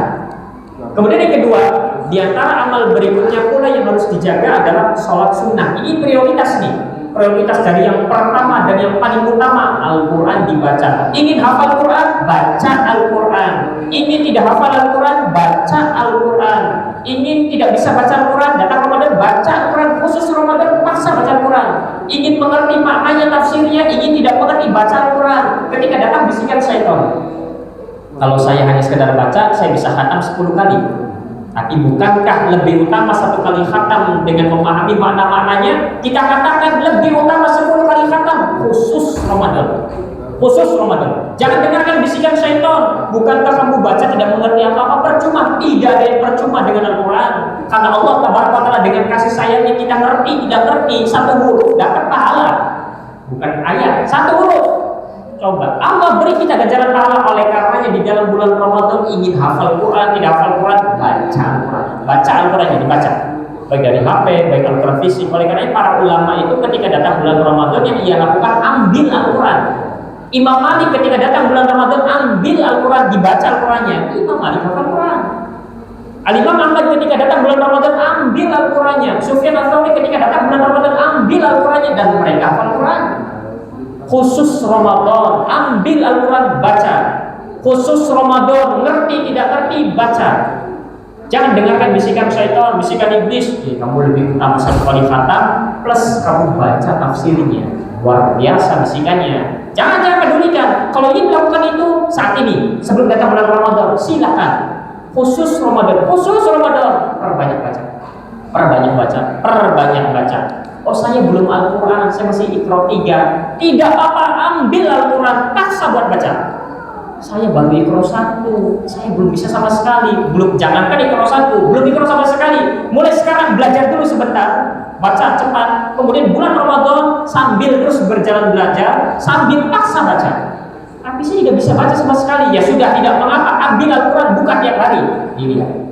Kemudian yang kedua, di antara amal berikutnya pula yang harus dijaga adalah sholat sunnah. Ini prioritas nih, prioritas dari yang pertama dan yang paling utama, Al-Quran dibaca. Ingin hafal Quran, baca Al-Quran. Ingin tidak hafal Al-Quran, baca Al-Quran. Ingin tidak bisa baca Al-Quran, datang Ramadan baca Al-Quran, khusus Ramadan paksa baca Al-Quran. Ingin mengerti maknanya, tafsirnya, ingin tidak mengerti, baca Al-Quran. Ketika datang bisikan syaitan, kalau saya hanya sekedar baca, saya bisa khatam 10 kali. Tapi bukankah lebih utama 1 kali khatam dengan memahami makna-maknanya? Kita katakan lebih utama 10 kali khatam khusus Ramadan. Khusus Ramadan. Jangan dengarkan bisikan syaitan. Bukankah kamu baca tidak mengerti apa-apa? Percuma. Tidak ada yang percuma dengan Al-Quran. Karena Allah Taala dengan kasih sayangnya kita ngerti, tidak ngerti, 1 huruf dapat pahala. Bukan ayat, 1 huruf. Coba Allah beri kita ganjaran pahala. Oleh karenanya di dalam bulan Ramadan ingin hafal Quran, tidak hafal Quran, baca Al-Quran. Baca Al-Quran yang dibaca, baik dari HP, baik Al-Quran fisik. Oleh karenanya para ulama itu ketika datang bulan Ramadan yang ia lakukan, ambil Al-Quran. Imam Malik ketika datang bulan Ramadan, ambil Al-Quran, dibaca Al-Qurannya. Imam Malik hafal Quran. Al-Imam Ahmad ketika datang bulan Ramadan, ambil Al-Qurannya. Sufyan Ats-Tsauri ketika datang bulan Ramadan, ambil Al-Qurannya, dan mereka hafal Quran. Khusus Ramadan, ambil Al-Quran, baca. Khusus Ramadan, ngerti tidak ngerti, baca. Jangan dengarkan bisikan syaitan, bisikan iblis. Kamu lebih utama 1 kali khatam plus kamu baca tafsirnya. Luar biasa bisikannya. Jangan pedulikan. Kalau ingin melakukan itu saat ini, sebelum datang bulan Ramadan, silakan. Khusus Ramadan, perbanyak baca, perbanyak baca, perbanyak baca. Oh, saya belum Al-Quran, saya masih Iqra 3. Tidak apa-apa, ambil Al-Quran, paksa buat baca. Saya baru Iqra 1, saya belum bisa sama sekali. Jangankan Iqra 1, belum Iqra sama sekali. Mulai sekarang belajar dulu sebentar, baca cepat. Kemudian bulan Ramadan sambil terus berjalan belajar, sambil paksa baca. Tapi saya tidak bisa baca sama sekali. Ya sudah, tidak mengapa, ambil Al-Quran, buka tiap hari. Dilihat.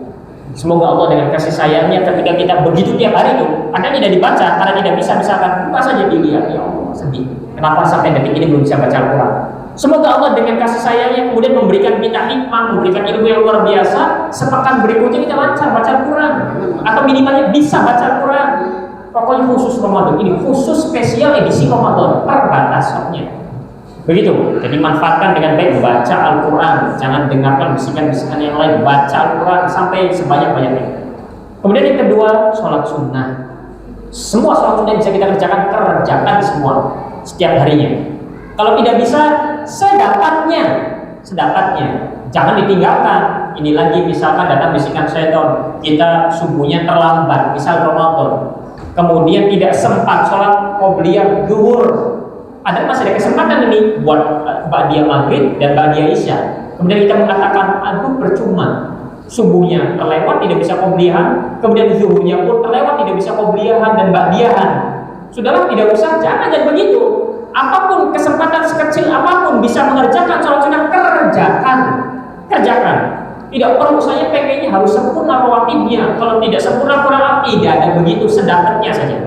Semoga Allah dengan kasih sayangnya ketika kita begitu tiap hari itu, ada tidak dibaca karena tidak bisa, misalkan buka saja dilihat. Ya Allah, sedih. Kenapa sampai detik ini belum bisa baca Al-Quran? Semoga Allah dengan kasih sayangnya kemudian memberikan kita hikmah, memberikan ilmu yang luar biasa. Sepekan berikutnya kita lancar baca Al-Quran, atau minimalnya bisa baca Al-Quran. Pokoknya khusus Ramadan ini, khusus spesial edisi Ramadan, perbatasannya. Begitu. Jadi manfaatkan dengan baik, baca Al-Quran, jangan dengarkan bisikan-bisikan yang lain. Baca Al-Quran sampai sebanyak-banyaknya. Kemudian yang kedua, sholat sunnah. Semua sholat sunnah yang bisa kita kerjakan semua setiap harinya. Kalau tidak bisa, sedapatnya, jangan ditinggalkan. Ini lagi misalkan datang bisikan syaitan, kita subuhnya terlambat, misal Ramadan, kemudian tidak sempat sholat qobliyah zuhur. Ada masih ada kesempatan ini buat ba'diyah maghrib dan ba'diyah isya. Kemudian kita mengatakan, aduh percuma, subuhnya terlewat tidak bisa qobliyahan, kemudian zuhurnya pun terlewat tidak bisa qobliyahan dan ba'diyahan. Sudahlah, tidak usah, jangan begitu. Apapun kesempatan sekecil apapun bisa mengerjakan sholat sunnah, kerjakan. Tidak perlu saya pengennya harus sempurna rawatibnya. Kalau tidak sempurna kurang tidak ada, begitu, sedapatnya saja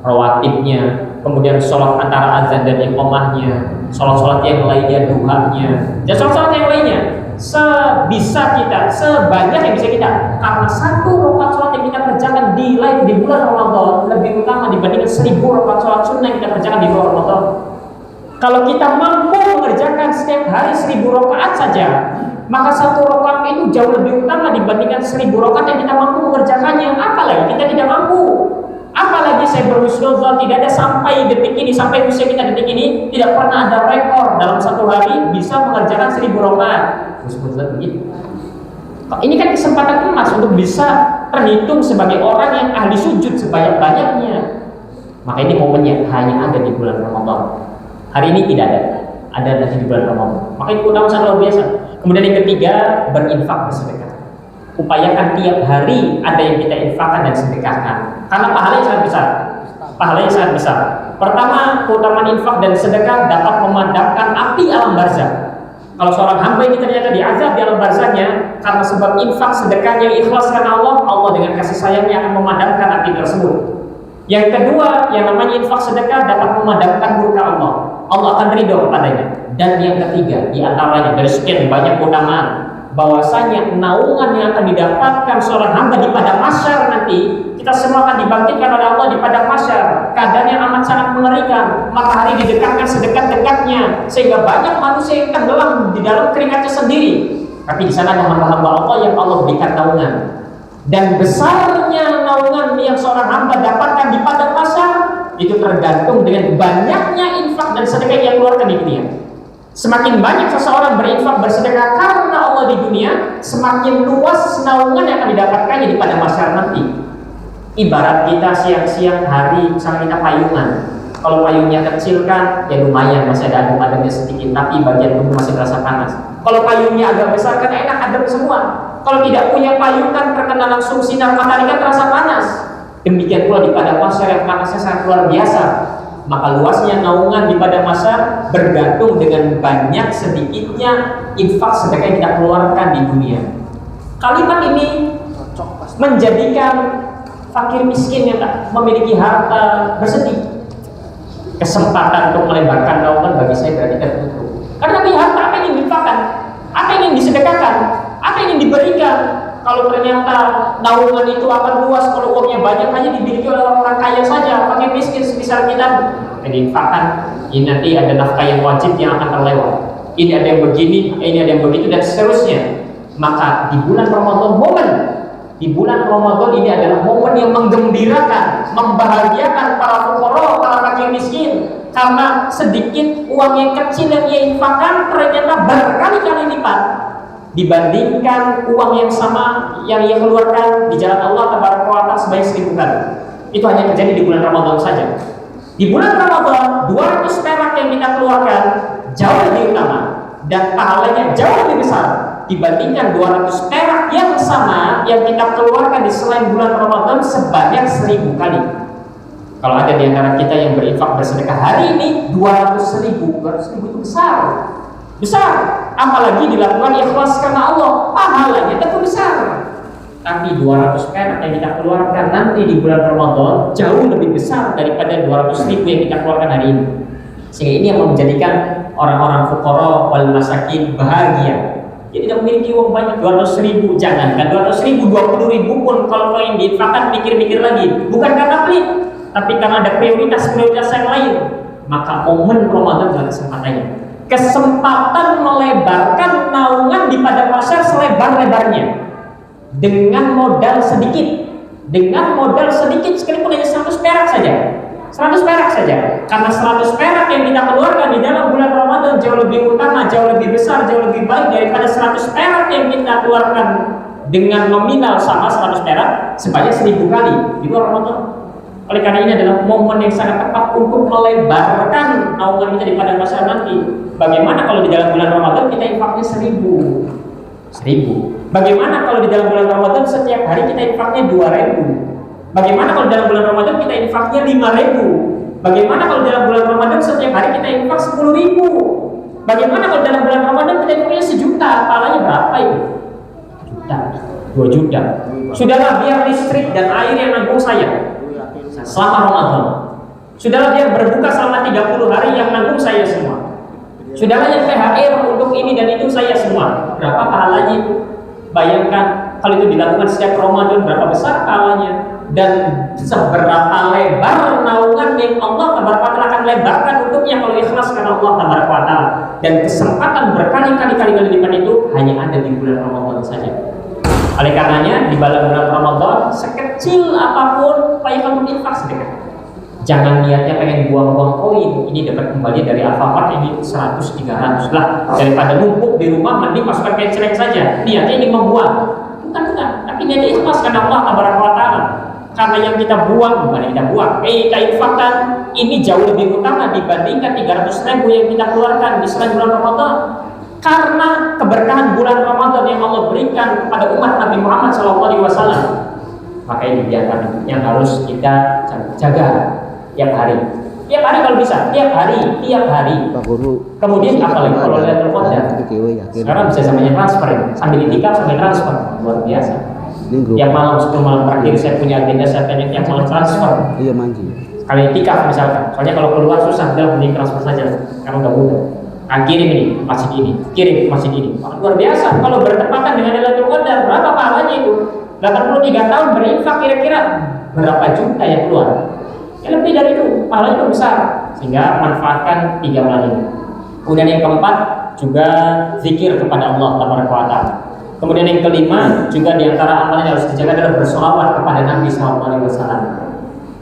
rawatibnya. Kemudian sholat antara azan dan iqamahnya, sholat yang lainnya, duhanya, dan sholat yang lainnya sebisa kita, sebanyak yang bisa kita. Karena satu rakaat sholat yang kita kerjakan di bulan Ramadan lebih utama dibandingkan 1000 rakaat sholat sunnah yang kita kerjakan di luar Ramadan. Kalau kita mampu mengerjakan setiap hari 1000 rakaat saja, maka satu rakaat itu jauh lebih utama dibandingkan 1000 rakaat yang kita mampu mengerjakannya. Apalagi kita tidak mampu. Apalagi saya berhusnuzon, tidak ada sampai detik ini, sampai usia kita detik ini, tidak pernah ada rekor dalam satu hari bisa mengerjakan 1000 rakaat. Husnuzon begitu. Ini kan kesempatan emas untuk bisa terhitung sebagai orang yang ahli sujud sebanyak-banyaknya. Maka ini momennya hanya ada di bulan Ramadan. Hari ini tidak ada nanti di bulan Ramadan. Maka itu keutamaan sangat luar biasa. Kemudian yang ketiga, berinfak, bersedekah. Upayakan tiap hari ada yang kita infakkan dan sedekahkan, karena pahalanya sangat besar. Pertama, keutamaan infak dan sedekah dapat memadamkan api alam barzakh. Kalau seorang hamba ini ternyata diazab di alam barzahnya karena sebab infak sedekah yang ikhlas karena Allah dengan kasih sayangnya akan memadamkan api tersebut. Yang kedua, yang namanya infak sedekah dapat memadamkan murka Allah. Allah akan ridho kepadanya. Dan yang ketiga, di antaranya dari sekian banyak keutamaan, bahwasanya naungan yang akan didapatkan seorang hamba di padang mahsyar nanti, kita semua akan dibangkitkan oleh Allah di padang mahsyar. Keadaan yang amat sangat mengerikan, matahari didekatkan sedekat-dekatnya sehingga banyak manusia yang tenggelam di dalam keringatnya sendiri. Tapi di sana ada hamba-hamba Allah yang Allah berikan naungan. Dan besarnya naungan yang seorang hamba dapatkan di padang mahsyar itu tergantung dengan banyaknya infak dan sedekah yang keluarkan di dunia. Semakin banyak seseorang berinfak bersedekah karena Allah di dunia, semakin luas naungan yang akan didapatkannya di padang mahsyar nanti. Ibarat kita siang-siang hari misalnya kita payungan. Kalau payungnya kecil kan ya lumayan, masih ada adem-ademnya sedikit, tapi bagian tubuh masih terasa panas. Kalau payungnya agak besar kan enak, adem semua. Kalau tidak punya payung kan terkena langsung sinar matahari kan terasa panas. Demikian pula di padang mahsyar yang panasnya sangat luar biasa. Maka luasnya naungan di padang mahsyar bergantung dengan banyak sedikitnya infak sedekah yang kita keluarkan di dunia. Kalimat ini menjadikan fakir miskin yang tak memiliki harta bersedih. Kesempatan untuk melebarkan naungan bagi saya berarti tertutup. Karena punya harta, apa yang ingin diinfakkan? Apa yang ingin disedekahkan? Apa yang ingin diberikan? Kalau ternyata naungan itu akan luas, kalau uangnya banyak hanya dimiliki oleh orang kaya saja, fakir miskin sebesar kita diinfakkan, ini nanti ada nafkah yang wajib yang akan terlewat. Ini ada yang begini, ini ada yang begitu dan seterusnya. Maka di bulan Ramadan ini adalah momen yang menggembirakan, membahagiakan para fuqara, para fakir miskin, karena sedikit uang yang kecil yang ia infakkan ternyata berkali-kali lipat dibandingkan uang yang sama yang ia keluarkan di jalan Allah Tabaraka wa Ta'ala sebanyak 1000 kali. Itu hanya terjadi di bulan Ramadan saja. Di bulan Ramadan 200 perak yang kita keluarkan jauh lebih utama dan pahalanya jauh lebih besar dibandingkan 200 perak yang sama yang kita keluarkan di selain bulan Ramadan sebanyak 1000 kali. Kalau ada di antara kita yang berinfak bersedekah hari ini 200.000 itu besar, apalagi dilakukan ikhlas karena Allah, pahalanya tentu besar. Tapi 200 perak yang kita keluarkan nanti di bulan Ramadan jauh lebih besar daripada 200.000 yang kita keluarkan hari ini. Sehingga ini yang menjadikan orang-orang fuqara wal masakin bahagia. Dia tidak memiliki uang banyak, 200.000, jangankan 200.000, 20.000 pun kalau yang diinfakkan pikir-pikir lagi. Bukan karena pelit, tapi karena ada prioritas yang lain. maka momen Ramadan adalah kesempatannya. Kesempatan melebarkan naungan di padang mahsyar selebar-lebarnya dengan modal sedikit. Dengan modal sedikit, sekalipun hanya 100 perak saja. 100 perak saja. Karena 100 perak yang kita keluarkan di dalam bulan Ramadan jauh lebih utama, jauh lebih besar, jauh lebih baik daripada 100 perak yang kita keluarkan dengan nominal sama 100 perak sebanyak 1000 kali di luar Ramadan. Oleh karena ini adalah momen yang sangat tepat untuk melebarkan naungan kita di padang mahsyar nanti. Bagaimana kalau di dalam bulan Ramadan kita infaknya 1000? Bagaimana kalau di dalam bulan Ramadan setiap hari kita infaknya 2000? Bagaimana kalau dalam bulan Ramadan kita infaknya 5000? Bagaimana kalau dalam bulan Ramadan setiap hari kita infak 10.000? Bagaimana kalau dalam bulan Ramadan kita infaknya 1.000.000? Pahalanya berapa itu? 2 juta. Sudahlah biar listrik dan air yang nanggung saya selama Ramadan. Sudahlah biar berbuka selama 30 hari yang nanggung saya semua. Sudahlah yang THR untuk ini dan itu saya semua. Berapa pahalanya itu? Bayangkan kalau itu dilakukan setiap Ramadan, berapa besar pahalanya dan seberapa lebar naungan yang Allah Taala akan lebarkan untuknya kalau ikhlas karena Allah Taala. Dan kesempatan berkali-kali lipat itu hanya ada di bulan Ramadan saja. Oleh karenanya di bulan Ramadan sekecil apapun upayakan infak sedekah. Jangan niatnya pengen buang-buang koin, ini dapat kembali dari Alfamart ini 100-300 lah, daripada numpuk di rumah mending masukkan kecereng saja. Niatnya ini membuang, bukan, tapi niatnya ikhlas karena Allah Taala. Karena yang kita buang bukan yang kita buang, kita infakkan ini jauh lebih utama dibandingkan 300.000 yang kita keluarkan di selain bulan Ramadan. Karena keberkahan bulan Ramadan yang Allah berikan kepada umat Nabi Muhammad SAW, maka ini diantara yang harus kita jaga. Tiap hari kalau bisa, tiap hari. Kemudian apalagi kalau Lailatul Qadar, sekarang bisa sambil transfer, sambil itikaf sambil transfer, luar biasa. Tiap malam 10 malam terakhir saya punya agenda, saya pengen tiap malam transfer. Iya manji. Kali itikaf misalkan, soalnya kalau keluar susah, udah mending transfer saja, karena nggak mudah. Kirim ini masjid ini, luar biasa. Kalau bertepatan dengan Lailatul Qadar, berapa pahalanya itu? 83 tahun berinfak kira-kira berapa juta yang keluar? Ya lebih dari itu, pahalanya itu besar. Sehingga manfaatkan 3 bulan ini. Kemudian yang keempat juga zikir kepada Allah Taala. Kemudian yang kelima juga diantara amalan yang harus dijaga adalah bersolawat kepada Nabi SAW.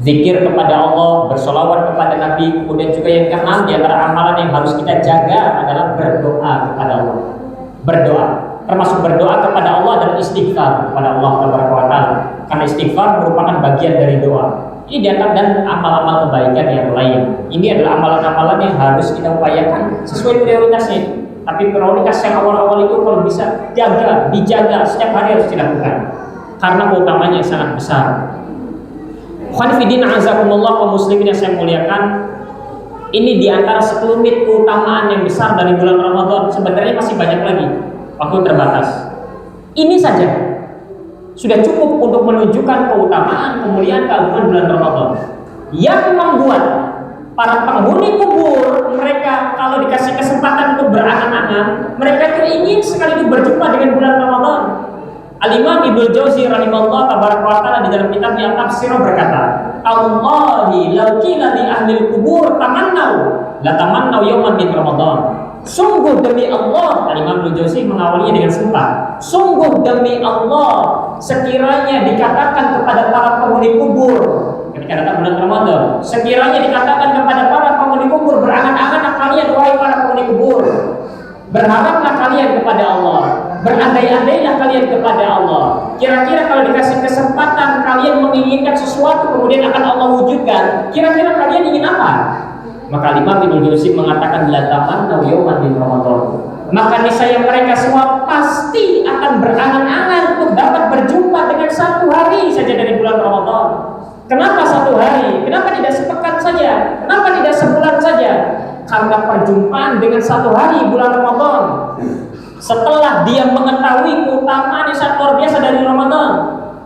Zikir kepada Allah, bersolawat kepada Nabi. Kemudian juga yang keenam diantara amalan yang harus kita jaga adalah berdoa kepada Allah. Berdoa, termasuk berdoa kepada Allah dan istighfar kepada Allah Taala. Karena istighfar merupakan bagian dari doa. Ini diantara dan amal-amal kebaikan yang lain. Ini adalah amalan-amalan yang harus kita upayakan sesuai prioritasnya. Tapi prioritas yang awal-awal itu kalau bisa dijaga setiap hari harus dilakukan. Karena keutamanya sangat besar. Khonifidin azakumullah kaum muslimin yang saya muliakan, ini diantara sekelumit keutamaan yang besar dari bulan Ramadan. Sebenarnya masih banyak lagi, waktu terbatas. Ini saja sudah cukup untuk menunjukkan keutamaan, kemuliaan, keagungan bulan Ramadan yang membuat para penghuni kubur mereka kalau dikasih kesempatan untuk berangan-angan, mereka ingin sekali berjumpa dengan bulan Ramadan. Al-Imam Ibnu Jauzi rahimahullah taala di dalam kitabnya Tafsir berkata, "Allahi law qila li ahli al-qubur tamannau la tamannau yawman min Ramadan." Sungguh demi Allah, Al-Imam Ibnu Jauzi mengawalinya dengan sumpah. Sungguh demi Allah, sekiranya dikatakan kepada para penghuni kubur ketika datang bulan Ramadan, sekiranya dikatakan kepada para penghuni kubur, berangan-angan kalian wahai para penghuni kubur, berharaplah kalian kepada Allah, berandai-andailah kalian kepada Allah. Kira-kira kalau dikasih kesempatan kalian menginginkan sesuatu kemudian akan Allah wujudkan, kira-kira kalian ingin apa? Maka Imam Ibnu Jauzi mengatakan la tamannau yawman min Ramadan. Maka niscaya mereka semua pasti akan berangan-angan untuk dapat berjumpa dengan satu hari saja dari bulan Ramadan. Kenapa satu hari? Kenapa tidak sepekan saja? Kenapa tidak sebulan saja? Karena perjumpaan dengan satu hari bulan Ramadan, setelah dia mengetahui keutamaan yang sangat luar biasa dari Ramadan,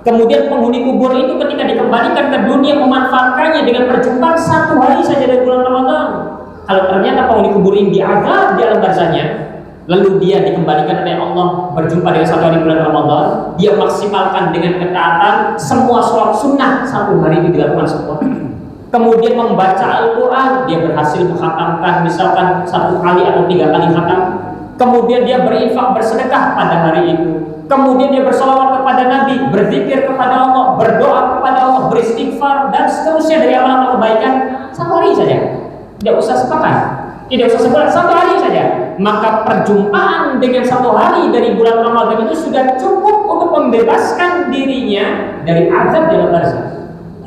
kemudian penghuni kubur itu ketika dikembalikan ke dunia memanfaatkannya dengan perjumpaan satu hari saja dari bulan Ramadan. Kalau ternyata penghuni kubur ini diazab di alam barzahnya, lalu dia dikembalikan oleh Allah berjumpa dengan satu hari bulan Ramadan, dia maksimalkan dengan ketaatan semua sholat sunnah satu hari itu dilakukan sempurna. kemudian membaca Al-Quran, dia berhasil menghatamkan misalkan 1 kali atau 3 kali khatam, kemudian dia berinfak bersedekah pada hari itu, kemudian dia bersolawat kepada Nabi, berzikir kepada Allah, berdoa kepada Allah, beristighfar dan seterusnya dari amalan kebaikan 1 hari saja, tidak usah sepekan, tidak usah sebulan, 1 hari saja, maka perjumpaan dengan 1 hari dari bulan Ramadan itu sudah cukup untuk membebaskan dirinya dari azab di alam barzakh.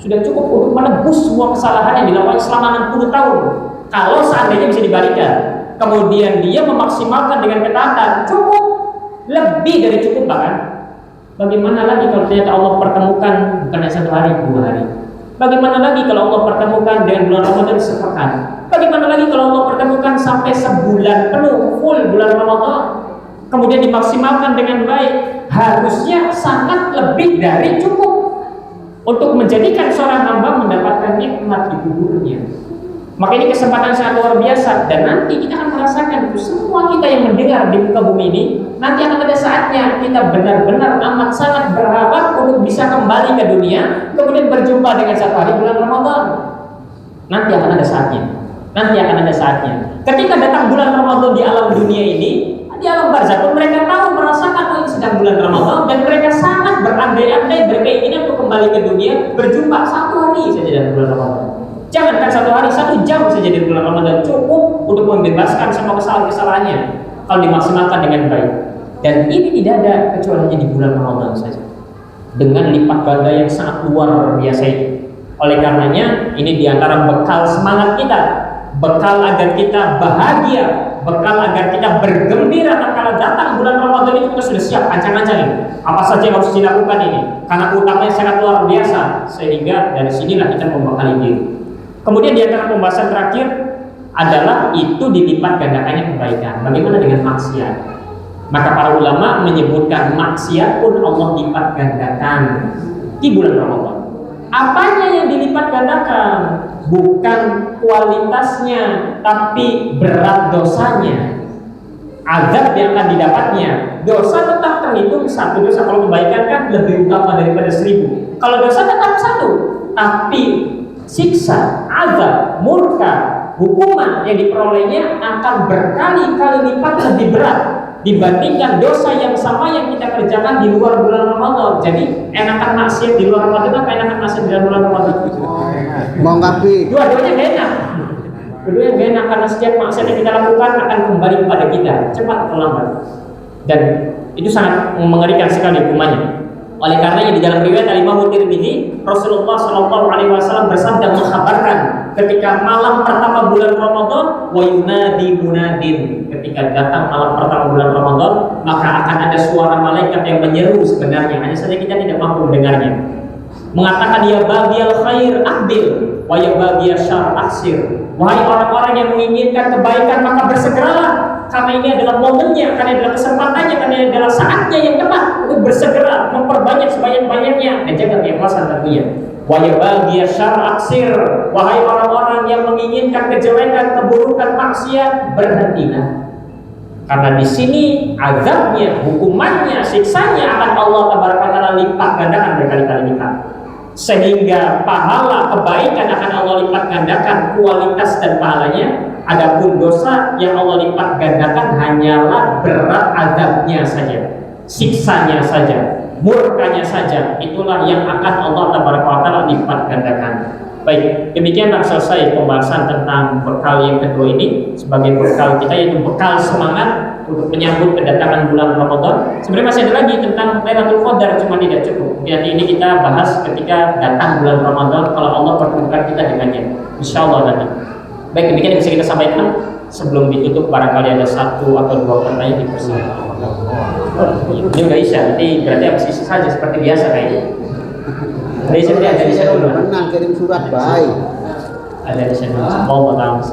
Sudah cukup untuk menebus semua kesalahan yang dilakukan selama 60 tahun. Kalau seandainya bisa dibalikan, kemudian dia memaksimalkan dengan ketaatan, cukup, lebih dari cukup bahkan. Bagaimana lagi kalau ternyata Allah pertemukan bukan hanya 1 hari, 2 hari? Bagaimana lagi kalau Allah pertemukan dengan bulan Ramadan sepekan? Bagaimana lagi kalau Allah pertemukan sampai sebulan penuh, full bulan Ramadan? Kemudian dimaksimalkan dengan baik, harusnya sangat lebih dari cukup untuk menjadikan seorang hamba mendapatkan nikmat di kuburnya. Maka ini kesempatan sangat luar biasa, dan nanti kita akan merasakan itu. Semua kita yang mendengar di muka bumi ini, nanti akan ada saatnya kita benar-benar amat sangat berharap untuk bisa kembali ke dunia, kemudian berjumpa dengan 1 hari bulan Ramadan. Nanti akan ada saatnya. Nanti akan ada saatnya. Ketika datang bulan Ramadan di alam dunia ini, di alam barzakh pun mereka tahu, merasakan ini sedang bulan Ramadan, dan mereka sangat berandai-andai berkeinginan untuk kembali ke dunia, berjumpa 1 hari saja dalam bulan Ramadan. Jangankan 1 hari, 1 jam saja di bulan Ramadan cukup untuk membebaskan semua kesalahan-kesalahannya kalau dimaksimalkan dengan baik. Dan ini tidak ada kecuali hanya di bulan Ramadan saja, dengan lipat ganda yang sangat luar biasa itu. Oleh karenanya ini diantara bekal semangat kita, bekal agar kita bahagia, bekal agar kita bergembira tatkala datang bulan Ramadan itu. Kita sudah siap ancang-ancang ini, apa saja yang harus dilakukan ini, karena utamanya sangat luar biasa, sehingga dari sinilah kita membekali diri. Kemudian di antara pembahasan terakhir adalah itu dilipat gandakannya kebaikan. Bagaimana dengan maksiat? Maka para ulama menyebutkan maksiat pun Allah lipat gandakan di bulan Ramadan. Apanya yang dilipat gandakan? Bukan kualitasnya, tapi berat dosanya, azab yang akan didapatnya. Dosa tetap terhitung 1 dosa, kalau kebaikan kan lebih utama daripada 1000. Kalau dosa tetap 1, tapi siksa, azab, murka, hukuman yang diperolehnya akan berkali-kali lipat lebih berat dibandingkan dosa yang sama yang kita kerjakan di luar bulan Ramadan. Jadi enakan maksiat di luar Ramadan apa enakan maksiat di dalam bulan Ramadan? Mau ngapi? Dua-duanya gak enak. Kedua gak enak, karena setiap maksiat yang kita lakukan akan kembali kepada kita, cepat atau lambat. Dan itu sangat mengerikan sekali hukumannya. Oleh karenanya di dalam riwayat Al-Imam Tirmidzi, Rasulullah SAW bersabda mengkhabarkan ketika malam pertama bulan Ramadan, wa yunadi munadin, ketika datang malam pertama bulan Ramadan, maka akan ada suara malaikat yang menyeru sebenarnya, hanya saja kita tidak mampu mendengarnya, mengatakan ya baghiyal khair aqbil wa ya baghiyal syarr aksir. Wahai orang-orang yang menginginkan kebaikan, maka bersegeralah, karena ini adalah momennya, karena ini adalah kesempatannya, karena ini adalah saatnya yang tepat untuk bersegera memperbanyak sebanyak-banyaknya, dan jaga keikhlasan tentunya. Wa ya baghiyal syarr aksir. Wahai orang-orang yang menginginkan kejelekan, keburukan, maksiat, berhentilah. Karena di sini azabnya, hukumannya, siksanya akan Allah tabaraka taala lipat gandakan berkali-kali lipat. Sehingga pahala kebaikan akan Allah lipat gandakan kualitas dan pahalanya. Adapun dosa yang Allah lipat gandakan hanyalah berat azabnya saja, siksanya saja, murkanya saja. Itulah yang akan Allah tabaraka taala lipat gandakan. Baik, demikianlah selesai pembahasan tentang bekal yang kedua ini sebagai bekal kita, yaitu bekal semangat untuk menyambut kedatangan bulan Ramadan. Sebenarnya masih ada lagi tentang Lailatul Qadar, cuma tidak cukup. Nanti ini kita bahas ketika datang bulan Ramadan, kalau Allah pertemukan kita dengannya, insya Allah nanti. Baik, demikian yang bisa kita sampaikan. Sebelum ditutup, barangkali ada 1 atau 2 pertanyaan dipersilakan. Ini udah isya, nanti berarti habis isya saja seperti biasa kayaknya. Ada isya ada isya dulu. Menang kirim surat baik. Ada isya dulu. Allah taala.